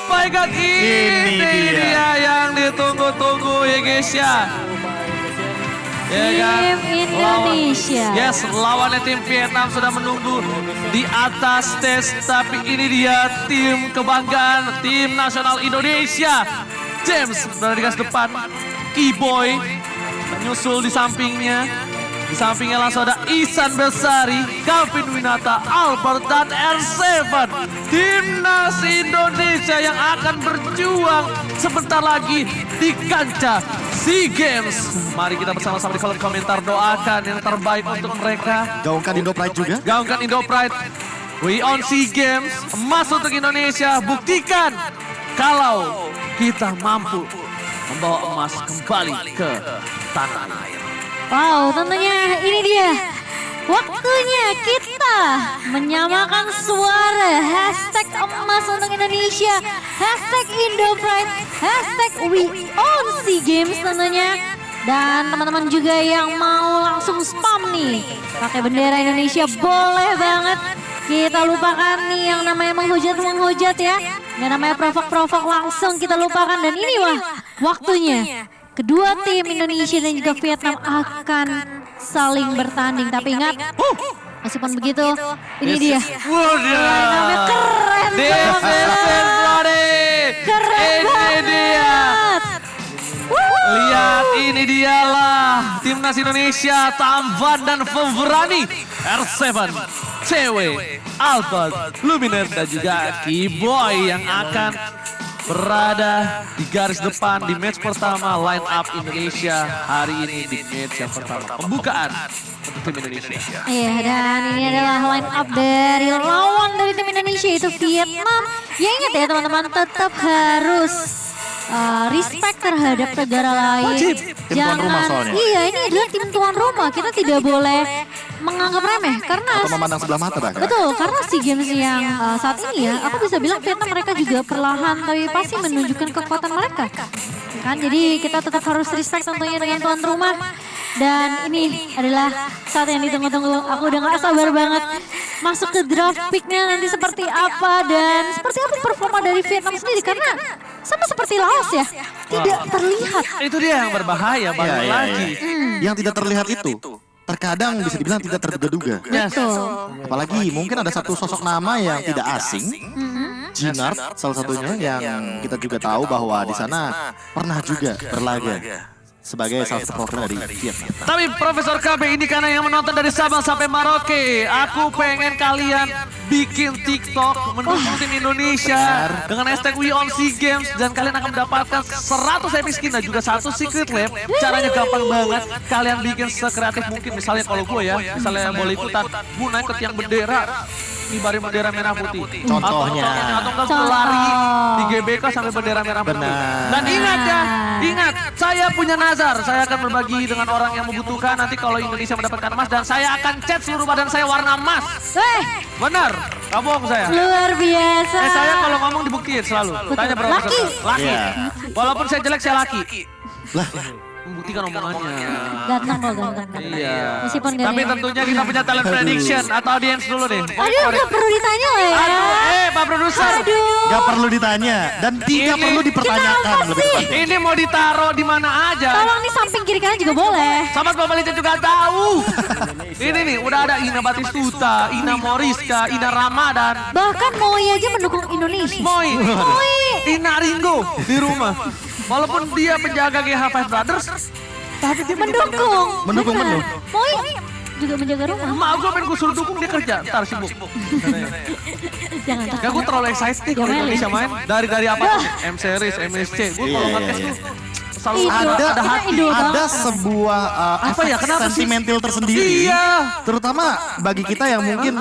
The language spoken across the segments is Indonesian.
my God, ini dia yang ditunggu-tunggu ya guys ya. Ya kan? Tim Indonesia. Lawannya tim Vietnam sudah menunggu di atas stage. Tapi ini dia tim kebanggaan, tim nasional Indonesia. James berada di garis depan. Keyboy menyusul di sampingnya. Di sampingnya langsung ada Ihsan Besari, Calvin Winata, Albert, dan R7. Timnas Indonesia yang akan berjuang sebentar lagi di kancah SEA Games. Mari kita bersama-sama di kolom komentar doakan yang terbaik untuk mereka. Gaungkan Indo Pride juga. Gaungkan Indo Pride. We on SEA Games. Emas untuk Indonesia. Buktikan kalau kita mampu membawa emas kembali ke tanah air. Wow, tentunya ini dia waktunya kita menyamakan suara. Hashtag emas untuk Indonesia, hashtag Indopride, hashtag We Own SEA Games tentunya. Dan teman-teman juga yang mau langsung spam nih, pakai bendera Indonesia boleh banget. Kita lupakan nih yang namanya menghujat ya. Yang namanya provok-provok langsung kita lupakan. Dan ini wah waktunya. Kedua tim Indonesia dan juga Vietnam akan saling bertanding. Tapi ingat, meskipun begitu, ini dia. Namanya keren banget. Keren banget. Lihat, ini dialah timnas Indonesia, Tamvan dan Fevrani, R7, CW, Albert, Luminer, dan juga Keyboy yang akan berada di garis depan di match pertama line up Indonesia hari ini di match yang pertama. Pembukaan untuk tim Indonesia. Iya, dan ini adalah line up dari lawan dari tim Indonesia itu Vietnam. Ya ingat ya teman-teman, tetap harus respect terhadap negara lain. Wajib. Tim tuan rumah soalnya. Iya, ini adalah tim tuan rumah. Kita tidak boleh menganggap remeh karena Atau memandang sebelah mata bahkan. betul, karena SEA Games yang saat ini ya, aku bisa bilang Vietnam mereka juga perlahan tapi pasti menunjukkan kekuatan mereka. Kan, jadi kita tetap harus respect tentunya dengan tuan rumah. Dan ini adalah saat yang ditunggu-tunggu. Aku udah gak sabar banget masuk ke draft picknya nanti seperti apa dan seperti apa performa dari Vietnam sendiri karena sama seperti Laos ya, tidak terlihat. Itu dia yang berbahaya balik Iya, lagi. Yang tidak terlihat itu terkadang bisa dibilang tidak terduga-duga. Betul. Apalagi mungkin ada satu sosok nama yang tidak asing. Jinard salah satunya yang kita juga tahu bahwa di sana pernah juga berlaga sebagai salah satu program dari Vietnam. Tapi Profesor KB ini karena yang menonton dari Sabang sampai Merauke. Aku pengen kalian bikin TikTok mendukung tim Indonesia dengan hashtag We On SEA Games dan kalian akan mendapatkan 100 epic skin dan juga 1 secret lab. Caranya gampang banget. Kalian bikin sekreatif mungkin. Misalnya kalau gue ya, misalnya boleh ikutan, gue naik ke tiang bendera, ngibarin bendera merah putih. Contohnya. Atau enggak gue lari di GBK sampai bendera merah putih. Benar. Dan ingat ya, ingat saya punya nazar. Saya akan berbagi dengan orang yang membutuhkan nanti kalau Indonesia mendapatkan emas dan saya akan cat seluruh badan saya warna emas. Benar, gak bohong saya. Luar biasa. Saya kalau ngomong dibuktiin selalu. Tanya berapa Laki. Laki. Iya. Walaupun saya jelek saya laki. Lah, Membuktikan omongannya. Ganteng kok, ganteng. Iya. Meskipun gak Tapi ada- tentunya kita punya talent prediction atau audience dulu nih. Aduh, gak perlu ditanya lah ya. Aduh, Pak Produser. Aduh. gak perlu ditanya dan tidak Ini- perlu dipertanyakan Kenapa lebih sih? tepatnya. Ini mau ditaruh di mana aja. Tolong di samping kiri kanan juga boleh. Sahabat Bapak Lica juga tahu. Ini nih, udah ada Ina Batistuta, Ina Moriska, Ina Ramadan, Bahkan Moi aja mendukung Indonesia. Moi, Moi. Ina Ringo di rumah. Walaupun dia penjaga GH5 Brothers, tapi dia Mendukung. Mendukung, Benar. mendukung. Moi juga menjaga rumah. Mak gue pengen gue suruh dukung dia kerja, ntar sibuk. Jangan Gak gue terlalu excited kalau Meli. Indonesia main. Dari apa tuh? M-Series, MSC. Gue kalau Iya, nge-cast iya, tuh selalu Indo. ada Kita hati. Indo Ada banget. sebuah Apa efek ya, kenapa sih? sentimental tersendiri. Iya. Terutama bagi kita yang mungkin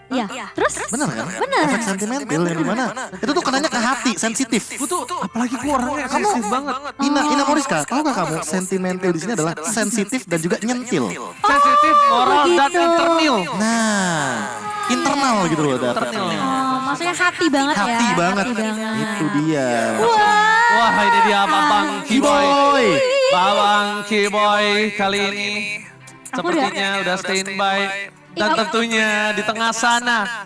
Iya. Terus? benar kan? Benar. Efek sentimental yang dimana itu tuh kenanya ke hati, sensitif. Gue tuh, apalagi gue orangnya sensitif banget. Ina Moriska, tahu gak kamu sentimental di sini adalah sensitif dan juga nyentil. Sensitif, moral, dan begitu. internal. Nah, internal gitu loh data. Oh, maksudnya hati banget ya. Hati banget. Hati banget. Itu dia. Wah. Wah, ini dia Babang Keyboy. Keyboy. Babang Keyboy kali ini Aku sepertinya udah standby. Dan tentunya di tengah sana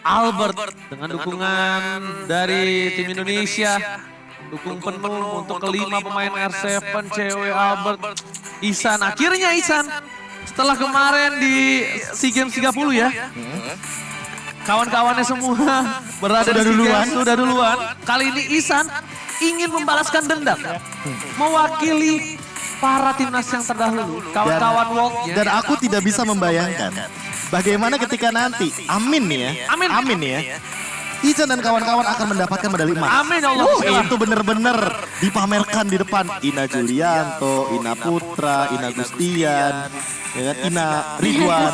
Albert dengan dukungan dari tim Indonesia. Dukung penuh untuk kelima pemain R7 cewek Albert. Ihsan, akhirnya Ihsan. Setelah kemarin di SEA Games 30 ya. Kawan-kawannya semua berada di SEA Games sudah duluan. Kali ini Ihsan ingin membalaskan dendam. Mewakili para timnas yang terdahulu. Kawan-kawan World-nya. Dan aku tidak bisa membayangkan bagaimana ketika nanti, amin nih ya, amin nih ya. Ihsan dan kawan-kawan akan mendapatkan medali emas. Amin ya Allah. Itu bener-bener dipamerkan di depan Ina Julianto, Ina Putra, Ina Gustian, ya kan? Ina Ridwan.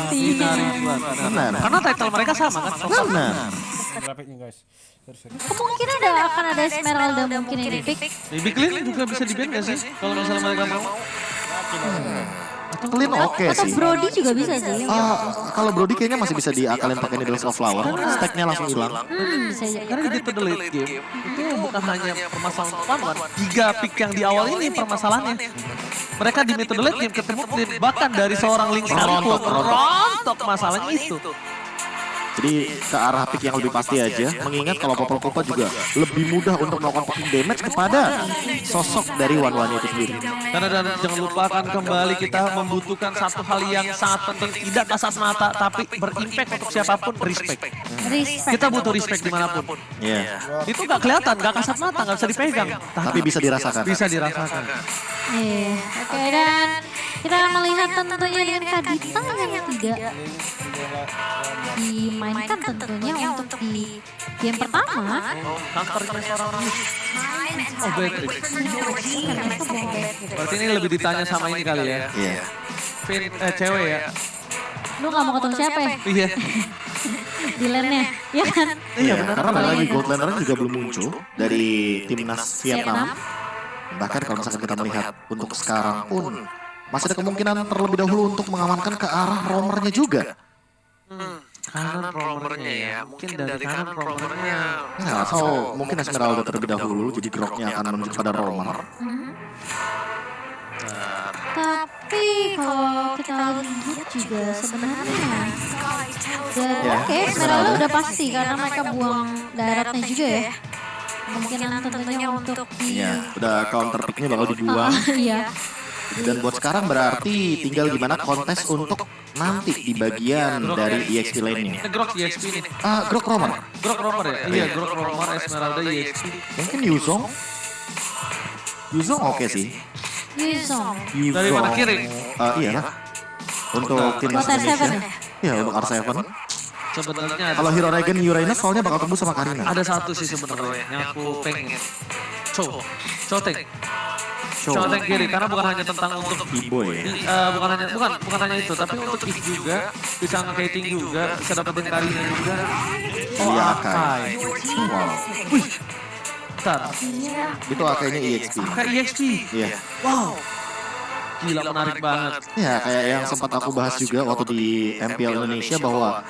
Benar. Karena title mereka sama kan? Benar. Kemungkinan akan ada Esmeralda mungkin yang di-pick. Baby Clean juga bisa di-ban gak sih? Kalau misalnya mereka mau. Clean oke Atau sih. Brody juga bisa sih. Kalau Brody kayaknya masih bisa diakalin pakai Needles of Flower. Stacknya langsung hilang. Bisa aja. Karena di the late game itu bukan hanya permasalahan one-one. 3 pick yang di awal ini permasalahannya. Mereka di mid to the late game ketemu Clean. Bahkan dari seorang Link sekalipun rontok masalahnya itu. Jadi ke arah pick yang lebih pasti aja. Mengingat kalau Popol Kopa juga lebih mudah untuk melakukan picking damage kepada sosok dari One-One itu sendiri. Karena dan jangan lupakan kembali kita membutuhkan satu hal yang sangat penting. Tidak kasat mata tapi berimpact untuk siapapun, respect. Kita butuh respect dimanapun. Iya. Itu gak kelihatan, gak kasat mata, gak bisa dipegang. Tapi bisa dirasakan. Bisa dirasakan. Iya, oke, dan kita melihat tentunya dengan Kadita yang tidak dimainkan tentunya untuk di game pertama. Counternya seorang Oh, Beatrix. Berarti ini lebih ditanya sama ini kali ya. Iya. Cewek ya. Lu gak mau ketemu siapa ya? Iya. Di lane-nya, ya kan? Iya, karena lagi Gold Laner juga belum muncul dari timnas Vietnam. Bahkan kalau misalkan kita melihat untuk sekarang pun masih ada kemungkinan terlebih dahulu untuk mengamankan ke arah roamernya juga. Kanan roamernya ya. Mungkin dari kanan roamernya. Nah, atau mungkin Esmeralda terlebih dahulu jadi groknya akan menuju pada roamer. Tapi kalau kita lihat juga sebenarnya dan Ya, oke, Esmeralda udah pasti karena mereka buang daratnya juga ya. Kemungkinan tentunya untuk di Iya, udah counter picknya bakal dibuang. Iya. Dan buat sekarang berarti tinggal gimana kontes untuk nanti di bagian dari EXP lainnya. Grok EXP nih. Grok roamer. Grok roamer ya? Iya, Grok roamer Esmeralda EXP. Mungkin Yuzong. Yuzong oke sih. Yuzong. Yuzong. Dari mana kiri? Iya lah. Untuk timnas Buat R7 Indonesia. ya? Iya, untuk R7. Sebenarnya Kalau Hero Regen Uranus soalnya bakal tembus sama Karina. ada satu sih sebenarnya yang aku pengen. Coteng kiri karena bukan hanya tentang untuk B-boy ya. bukan hanya itu tapi untuk if juga bisa nge-kiting juga bisa dapetin Karina juga. Iya, Akai. Wow. Wih. Bentar. Itu Akainya EXP. Akai EXP. Iya. Wow. Gila menarik banget. Ya, kayak yang sempat aku bahas juga waktu di MPL Indonesia bahwa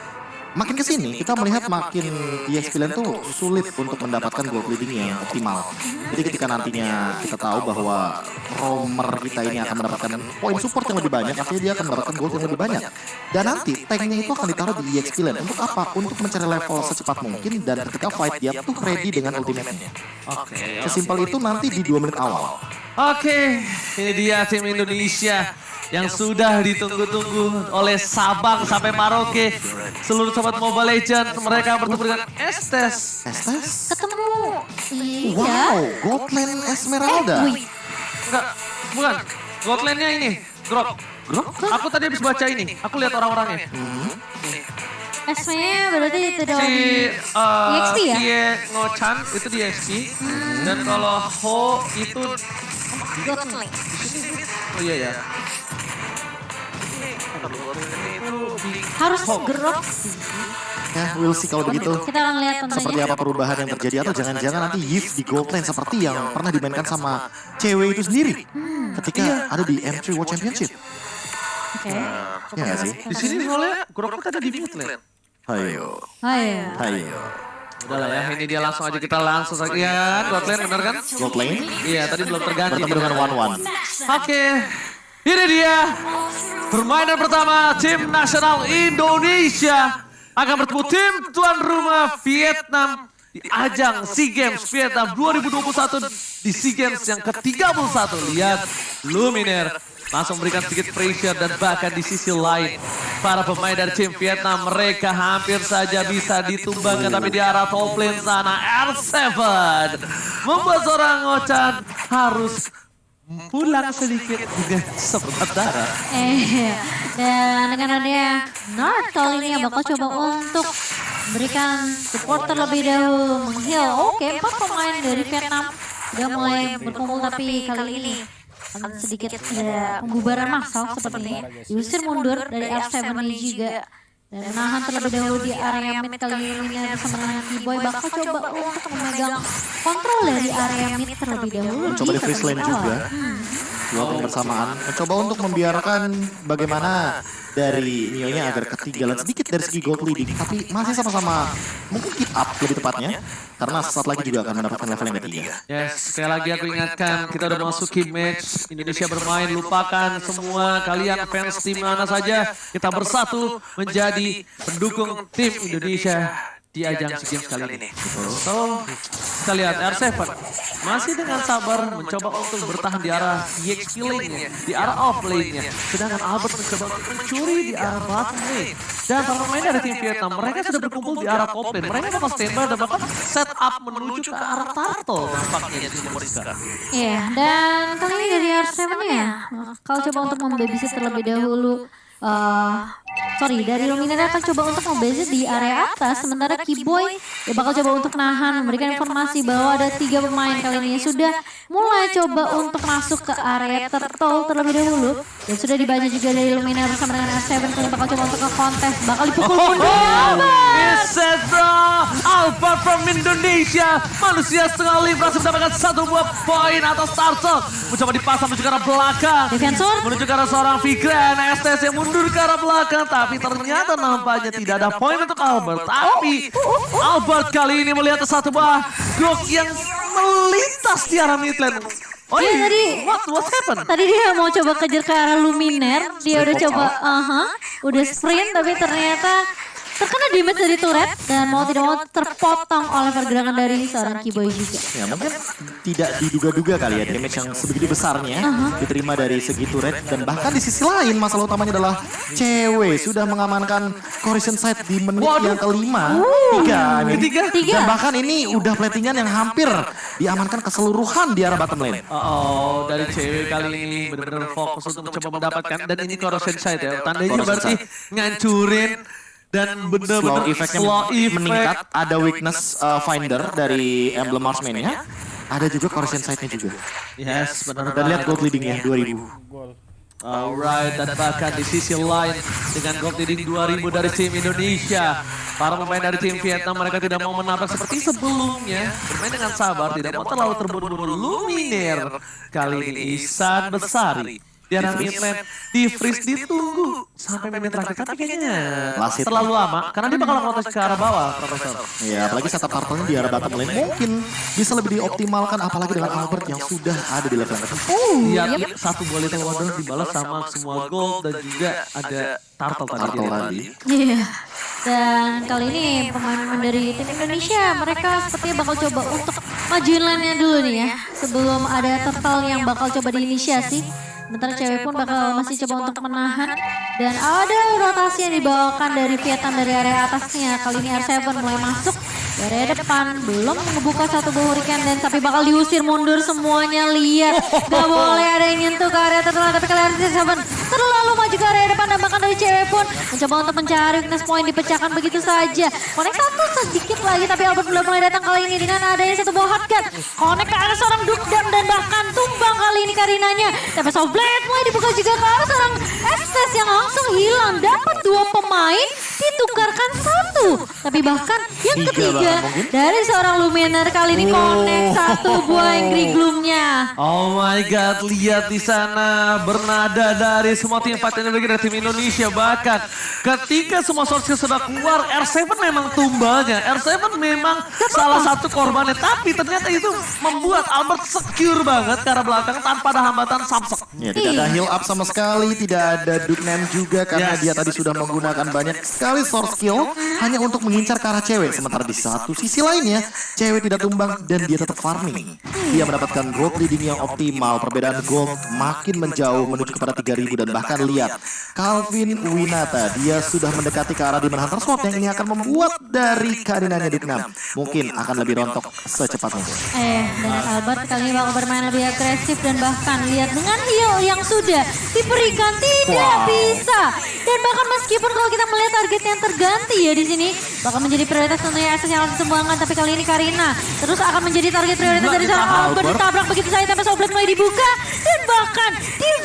makin kesini kita melihat makin EXP Lane tuh sulit untuk mendapatkan gold leading yang optimal. Jadi ketika nantinya kita tahu bahwa roamer kita ini akan mendapatkan poin support yang lebih banyak, artinya dia akan mendapatkan gold yang lebih banyak. Dan nanti tanknya itu akan ditaruh di EXP Lane. Untuk apa? Untuk mencari level secepat mungkin dan ketika fight dia tuh ready dengan ultimate-nya. Oke. Sesimpel itu nanti di 2 menit awal. Oke, ini dia tim Indonesia yang sudah ditunggu-tunggu oleh Sabang sampai Maroke. Seluruh sobat Mobile Legends mereka bertemu dengan Estes. Estes? Ketemu. Iya. Wow, Gold Lane Esmeralda. Wih. Enggak, bukan. Godland-nya ini, Grok. Aku tadi habis baca ini, aku lihat orang-orangnya. S-nya berarti itu dong. Si EXP ya? Kie Ngo-chan itu di EXP. Dan kalau Ho itu oh iya ya. Harus gerok sih. Ya, we'll see kalau begitu. Kita akan lihat Seperti tentunya. apa perubahan yang terjadi atau jangan-jangan nanti Yves di Gold Lane seperti yang pernah dimainkan sama cewek itu sendiri ketika ada di M3 World Championship. Oke. Ya nggak sih? Di sini soalnya Grok tadi di mid lane. Ayo, Ayo. ayo. Udah lah ya, ini dia langsung aja kita langsung saja. Iya kan, Godland bener kan? Gold Lane Iya, tadi belum terganti. bertemu dengan One-One. Oke, ini dia permainan pertama tim nasional Indonesia akan bertemu tim tuan rumah Vietnam di ajang SEA Games Vietnam 2021 di SEA Games yang ke-31. Lihat Luminaire langsung memberikan sedikit pressure dan bahkan di sisi lain para pemain dari tim Vietnam mereka hampir saja bisa ditumbangkan, tapi di arah top lane sana R7 membuat seorang Ochan harus pulang sedikit dengan sempat darah. Dan dengan adanya Nart kali ini yang bakal coba untuk berikan support terlebih dahulu, meng-heal. Oke, 4 pemain dari Vietnam udah mulai berkumpul, tapi kali ini sedikit ada pembubaran massal seperti ini. Diusir mundur dari R7 ini juga. Dan menahan terlebih dahulu di area mid kali ini bersama dengan T-Boy bakal coba untuk memegang kontrol dari area mid terlebih dahulu. Mencoba di freeze lane juga. Dua tim bersamaan. Mencoba untuk membiarkan bagaimana dari Nionya agar ketinggalan sedikit dari segi gold leading. Tapi masih sama-sama mungkin keep up lebih tepatnya. Karena sesaat lagi juga akan mendapatkan level yang ketiga. Yes, sekali lagi aku ingatkan kita udah memasuki match Indonesia bermain, lupakan semua kalian fans tim mana saja, kita bersatu menjadi pendukung tim Indonesia di ajang SEA Games kali ini. So, kita lihat R7 masih dengan sabar mencoba untuk bertahan di arah EXP lane-nya, di arah off lane-nya. Sedangkan Albert mencoba untuk mencuri di arah bottom lane. Dan para pemain dari tim Vietnam, mereka sudah berkumpul di arah top lane. Mereka bakal standby dan bakal set up menuju ke arah turtle nampaknya di nomor sekarang. Iya, dan kali ini dari R7 ya, kalau coba untuk membabysit terlebih dahulu. Dari Luminaire akan coba untuk membabysit di area atas, sementara Keyboy ya bakal coba untuk nahan, memberikan informasi bahwa ada 3 pemain kali ini yang sudah mulai coba untuk masuk ke area turtle terlebih dahulu. Dan sudah dibaca juga dari Luminaire bersama dengan R7 kali bakal coba untuk ke kontes, bakal dipukul mundur. Is it bro? Albert from Indonesia, manusia setengah lift berhasil mendapatkan 1 buah poin atas turtle. Mencoba dipasang menuju ke arah belakang. Defensor Menuju ke arah seorang Vigran, STS yang mundur ke arah belakang. Tapi ternyata nampaknya tidak ada poin untuk Albert. Tapi Albert kali ini melihat 1 buah Glock yang melintas di arah mid lane. Oh iya, tadi what happened? Tadi dia mau coba kejar ke arah Luminaire, dia udah coba, udah sprint tapi ternyata terkena damage dari turret dan mau tidak mau terpotong oleh pergerakan dari seorang Keyboy juga. Ya mungkin tidak diduga-duga kali ya damage yang sebegitu besarnya diterima dari segi turret. Dan bahkan di sisi lain masalah utamanya adalah cewek sudah mengamankan Corrosion Sight di menit yang kelima. Tiga. Dan bahkan ini udah platingan yang hampir diamankan keseluruhan di arah bottom lane. Dari cewek kali ini benar-benar fokus untuk mencoba mendapatkan. Dan ini Corrosion Sight ya, tandanya berarti ngancurin. Dan benar-benar slow effect meningkat. Ada weakness finder dari emblem marksman-nya. Ada juga Corrosion Sight-nya juga. Yes, benar. Dan lihat gold leading-nya 2000. Alright, dan bahkan di sisi lain dengan gold leading 2000 dari tim Indonesia. Para pemain dari tim Vietnam mereka tidak mau menabrak seperti sebelumnya. Bermain dengan sabar, tidak mau terlalu terburu-buru. Luminaire kali ini Ihsan Besari. Di arah mid lane, di freeze ditunggu sampai menit terakhir. Tapi kayaknya terlalu lama, karena dia bakal rotate ke arah bawah, Profesor. Ya, apalagi setup turtle-nya di arah bottom lane mungkin bisa lebih dioptimalkan, apalagi dengan Albert yang sudah ada di level yang Lihat 1 gol itu Wonder dibalas sama semua gol dan juga ada turtle tadi. Iya. Dan kali ini pemain dari tim Indonesia mereka sepertinya bakal coba untuk majuin lane-nya dulu nih ya. Sebelum ada turtle yang bakal coba diinisiasi. Sementara cewek pun bakal masih coba untuk menahan. Dan ada rotasi yang dibawakan dari Vietnam dari area atasnya. Kali ini R7 mulai masuk dari area depan. Belum membuka 1 buah hurricane dan tapi bakal diusir mundur semuanya. Lihat, gak boleh ada yang nyentuh ke area tertentu. Tapi kali R7 terlalu maju ke area depan dan bahkan dari cewek pun mencoba untuk mencari weakness point, dipecahkan begitu saja. Connect 1 sedikit lagi tapi Albert belum mulai datang kali ini dengan adanya 1 buah hotgun. Connect ke arah seorang Dukdam dan bahkan tumbang kali ini Karinanya. Tapi Softblade mulai dibuka juga ke arah seorang Estes yang langsung hilang. Dapat 2 pemain ditukarkan 1. Tapi bahkan yang ketiga dari seorang Luminaire kali ini connect 1 buah Angry Gloom-nya. Oh my god, lihat di sana bernada dari semua tim fight energi dari tim Indonesia. Bahkan ketika semua source sudah keluar, R7 memang tumbalnya. R7 memang salah satu korbannya. Tapi ternyata itu membuat Albert secure banget ke arah belakang tanpa ada hambatan samsek. Ya, tidak ada heal up sama sekali, tidak ada Duknem juga karena dia tadi sudah menggunakan banyak sekali source skill hanya untuk mengincar ke arah cewek. Sementara di satu sisi lainnya, cewek tidak tumbang dan dia tetap farming. Dia mendapatkan gold leading yang optimal, perbedaan gold makin menjauh menuju kepada 3000 dan bahkan lihat Calvin Winata, dia sudah mendekati ke arah Demon Hunter Sword yang ini akan membuat dari kehadirannya Duknem mungkin akan lebih rontok secepat mungkin. Dan Albert kali ini bakal bermain lebih agresif dan bahkan lihat dengan heal yang sudah diberikan tidak bisa. Dan bahkan meskipun kalau kita melihat target yang terganti ya di sini bakal menjadi prioritas tentunya SS yang harus disumbangkan, tapi kali ini Karina terus akan menjadi target prioritas dari seorang Albert. Ditabrak begitu saja tapi Soblet mulai dibuka dan bahkan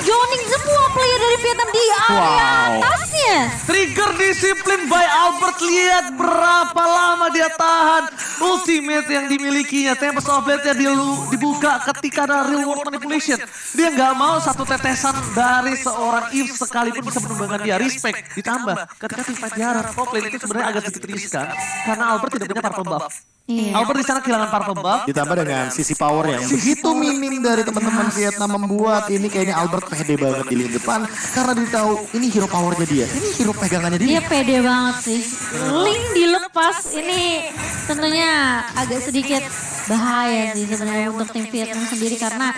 joining semua player dari Vietnam di area atasnya. Trigger disiplin by Albert, lihat berapa lama dia tahan ultimate yang dimilikinya. Tempest of Blade-nya dibuka ketika ada real world manipulation. Dia nggak mau satu tetesan dari seorang Eve sekalipun bisa menumbangkan dia. Respect ditambah ketika tim fight diarah top lane itu sebenarnya agak sedikit riskan karena Albert tidak punya purple buff. Albert di sana kehilangan purple buff. Ditambah dengan sisi power yang begitu minim dari teman-teman Vietnam membuat ini kayaknya Albert pede banget di lini depan karena dia tahu ini hero powernya dia, ini hero pegangannya dia. Dia pede banget sih. Link dilepas ini tentunya agak sedikit bahaya sih sebenarnya untuk tim Vietnam sendiri karena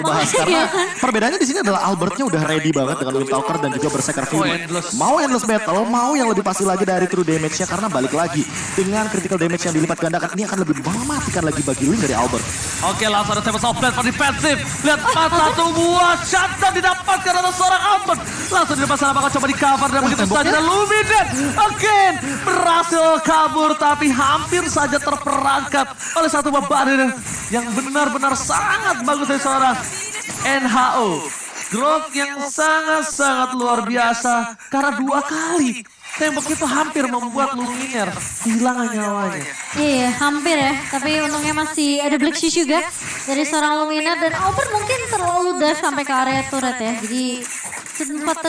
perbedaannya di sini adalah Albertnya udah ready banget dengan Windtalker dan juga Berserker Fury. Mau endless battle, mau yang lebih pasti lagi dari true damage-nya karena balik lagi dengan critical damage yang dilipat gandakan ini akan lebih mematikan lagi bagi Link dari Albert. Oke, langsung ada Tempest of Blade for defensif. Lihat satu buah shutdown didapatkan oleh seorang Albert. Langsung di depan sana bakal coba di cover dan begitu saja Lumineth again berhasil kabur tapi hampir saja terperangkap oleh satu buah barir yang benar-benar sangat bagus dari seorang NHO. Growth yang sangat-sangat luar biasa karena 2 kali tembok itu hampir membuat Lumineer kehilangan nyawanya. Iya, hampir ya. Tapi untungnya masih ada Black Shoes juga dari seorang Lumineer dan Albert mungkin terlalu dash sampai ke area turret ya. Jadi sempat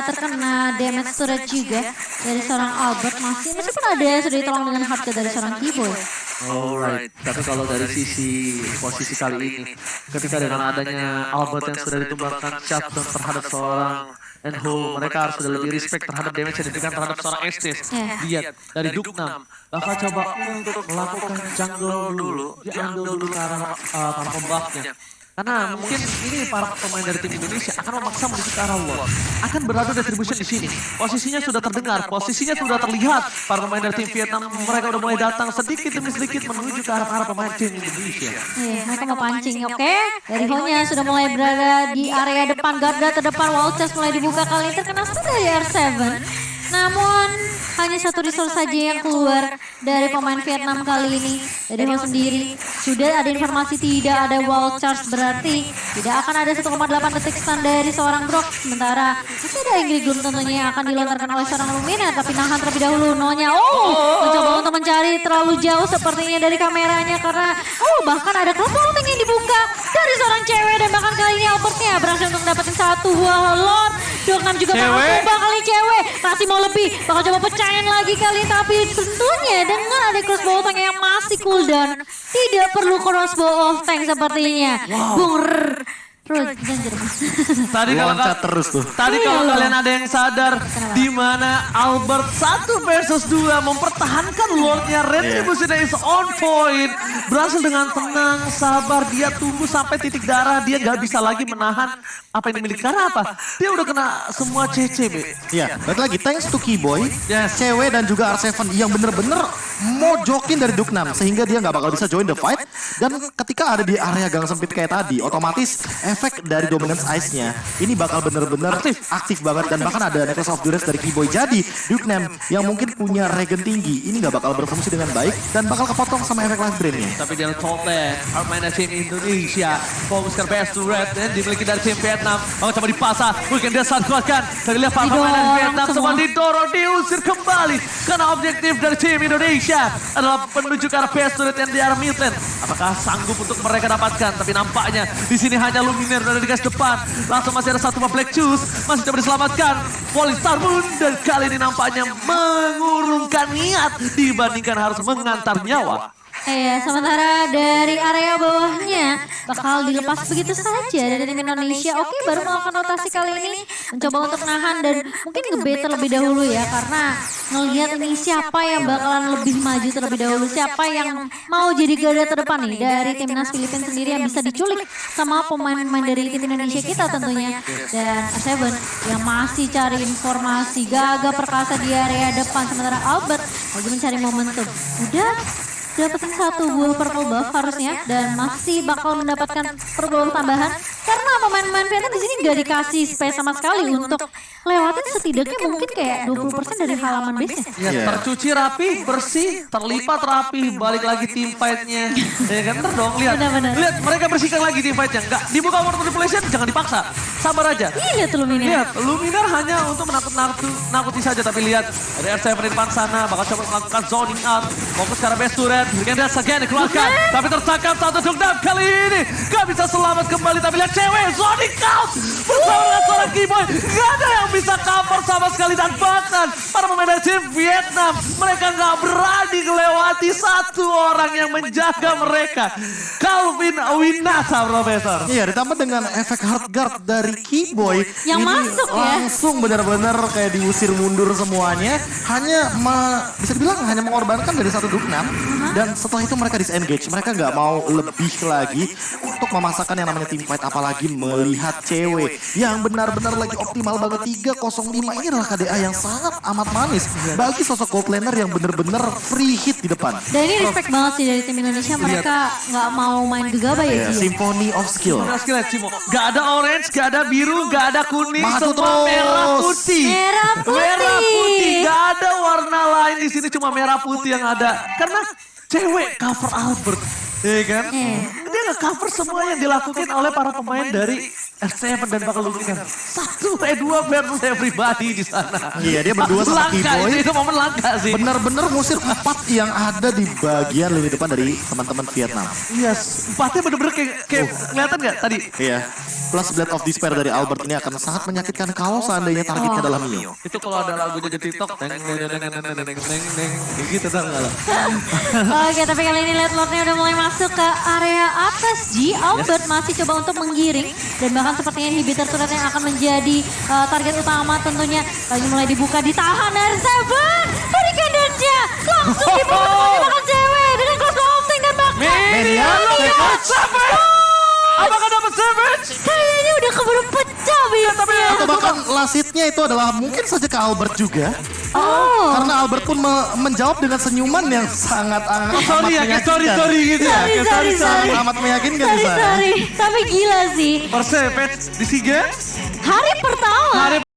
terkena damage turret juga dari seorang Albert masih. Meskipun ada yang sudah ditolong dengan hardcore dari seorang Keyboy. Alright, tapi kalau dari sisi posisi kali ini, ketika dengan adanya Albert yang sudah ditumbangkan shutdown terhadap seorang NHO, mereka harus sudah lebih respect terhadap damage yang diberikan terhadap seorang Estes. Lihat dari Duknem, bakal coba untuk melakukan jungle dulu, diambil dulu ke arah para pembuffnya. Karena mungkin ini para pemain dari tim Indonesia akan memaksa menuju ke arah wall. Akan beradu distribution di sini. Posisinya sudah terdengar, posisinya sudah terlihat. Para pemain dari tim Vietnam mereka udah mulai datang sedikit demi sedikit menuju ke arah para pemain tim Indonesia. Iya, mereka mau pancing, oke. Dari Honya sudah mulai berada di area depan, garda terdepan, wall chest mulai dibuka kali ini terkena stun dari R7. Namun hanya satu resource saja yang keluar dari pemain Vietnam kali ini. Dari Ho sendiri sudah ada informasi tidak ada wall charge, berarti tidak akan ada 1,8 detik stun dari seorang Brock. Sementara masih ada Ingrid Gloom tentunya yang akan dilontarkan oleh seorang Lumina, tapi nahan terlebih dahulu Nonya. Mencoba untuk mencari terlalu jauh sepertinya dari kameranya karena bahkan ada crossbow yang dibuka dari seorang cewek dan bahkan kali ini Albertnya berhasil untuk mendapatkan satu buah lord. Duknem juga bakal tumbang kali cewek, masih mau lebih, bakal coba pecahin lagi kali tapi tentunya dengan ada crossbow tank yang masih cooldown, tidak perlu crossbow of tank sepertinya. Tadi kalau kalian ada yang sadar di mana Albert 1 versus 2 mempertahankan Lordnya, Retribution is on point, berhasil dengan tenang, sabar, dia tunggu sampai titik darah, dia nggak bisa lagi menahan apa yang dimiliki karena apa? Dia udah kena semua CC, Be. Iya, balik lagi thanks to Keyboy, cewek dan juga R7 yang bener-bener mojokin dari Duknem sehingga dia nggak bakal bisa join the fight dan ketika ada di area gang sempit kayak tadi, otomatis efek dari dominance ice-nya ini bakal bener-bener aktif banget dan bahkan ada Necklace of Duress dari Keyboy. Jadi Duknem yang mungkin punya regen tinggi ini nggak bakal berfungsi dengan baik dan bakal kepotong sama efek life drain-nya. Tapi dia top lane, main dari tim Indonesia, fokus ke best to red dan dimiliki dari tim Vietnam. Mau coba dipasang, mungkin dia saat kuatkan dari lihat para pemain dari Vietnam semua didorong, diusir kembali karena objektif dari tim Indonesia adalah menuju ke arah best to red yang di arah mid lane. Apakah sanggup untuk mereka dapatkan? Tapi nampaknya di sini hanya Lumineer dari di garis depan. Langsung masih ada satu Black Shoes, masih coba diselamatkan. Polystar Moon dan kali ini nampaknya mengurungkan niat dibandingkan harus mengantar nyawa. Iya, sementara dari area bawahnya bakal dilepas begitu saja dari tim Indonesia. Oke, baru melakukan rotasi kali ini, mencoba untuk nahan dan mungkin nge-bait terlebih dahulu ya, karena ngelihat ini siapa yang bakalan lebih maju terlebih dahulu, siapa yang mau jadi garda terdepan nih dari timnas Filipina sendiri yang bisa diculik sama pemain-pemain dari tim Indonesia kita tentunya. Dan R7 yang masih cari informasi, Gaga Perkasa di area depan, sementara Albert lagi mencari momentum. Udah dapetin satu buah purple buff harusnya dan masih bakal mendapatkan purple buff tambahan karena pemain-pemain Vietnam di sini gak dikasih space sama sekali untuk lewatin setidaknya mungkin kayak 20% dari halaman base-nya. Ya, tercuci rapi, bersih, terlipat rapi, balik lagi tim fight-nya. Ya kan, ntar dong, lihat. Benar-benar. Lihat, mereka bersihkan lagi tim fight-nya. Enggak, dibuka world manipulation, jangan dipaksa. Sabar aja. Lihat tuh Luminar. Lihat, Luminar hanya untuk menakuti saja. Tapi lihat, ada R7 di depan sana, bakal coba melakukan zoning out. Fokus ke arah base turret, Briganda again dikeluarkan. Tapi tertangkap satu knockdown kali ini. Gak bisa selamat kembali, tapi lihat cewek, zoning out. Bersama dengan seorang Keyboy, gak ada yang bisa cover sama sekali. Dan bahkan para pemain dari tim Vietnam, mereka gak berani melewati satu orang yang menjaga mereka. Calvin Winata, Profesor. Iya, ditambah dengan efek hard guard dari Keyboy. Yang ini masuk ya. langsung benar-benar kayak diusir mundur semuanya. Hanya bisa dibilang hanya mengorbankan dari 126. Dan setelah itu mereka disengage. Mereka nggak mau lebih lagi untuk memasakkan yang namanya team fight. Apalagi melihat cewek yang benar-benar lagi optimal banget. 305 ini adalah KDA yang sangat amat manis. Bagi sosok gold laner yang benar-benar free hit di depan. Dan ini respect banget sih dari tim Indonesia, mereka nggak mau main gegabah ya Yeah, Ji. Symphony of Skill. Udah skill Cimo. Gak ada orange, gak ada biru, gak ada kuning, Maju semua terus. merah putih. Merah putih. Merah putih. Gak ada warna lain di sini, cuma merah putih yang ada. Karena cewek cover Albert, ya kan? Dia nge-cover semua yang dilakukan oleh para pemain dari R7 dan bakal Luminar. 1v2 versus everybody di sana. Iya, dia berdua sama Langka, Keyboy. itu momen langka sih. Benar-benar ngusir 4 yang ada di bagian lini depan dari teman-teman Vietnam. Iya, empatnya bener-bener kayak kelihatan gak tadi? Iya. Plus Blade of Despair dari Albert ini akan sangat menyakitkan kalau seandainya targetnya adalah Mio. Itu kalau ada lagunya di TikTok, neng, gitu tau gak lo? Oke, tapi kali ini Late Lord-nya udah mulai masuk ke area atas Ji. Albert masih coba untuk menggiring dan bahkan sepertinya inhibitor turret yang akan menjadi target utama tentunya. Lagi mulai dibuka, ditahan R7. Dari kandannya langsung dibuka menggunakan cewek dengan cross ulting dan bahkan Media, Apakah dapat Savage? kayaknya udah keburu pecah bisnya. Atau bahkan lasitnya itu adalah mungkin saja ke Albert juga. Oh, Karena Albert pun menjawab dengan senyuman yang sangat amat Sorry ya, meyakinkan. sorry gitu ya. sorry. Amat meyakinkan di sana. Sorry. Tapi gila sih. For Savage di SEA Games. Hari pertama. Hari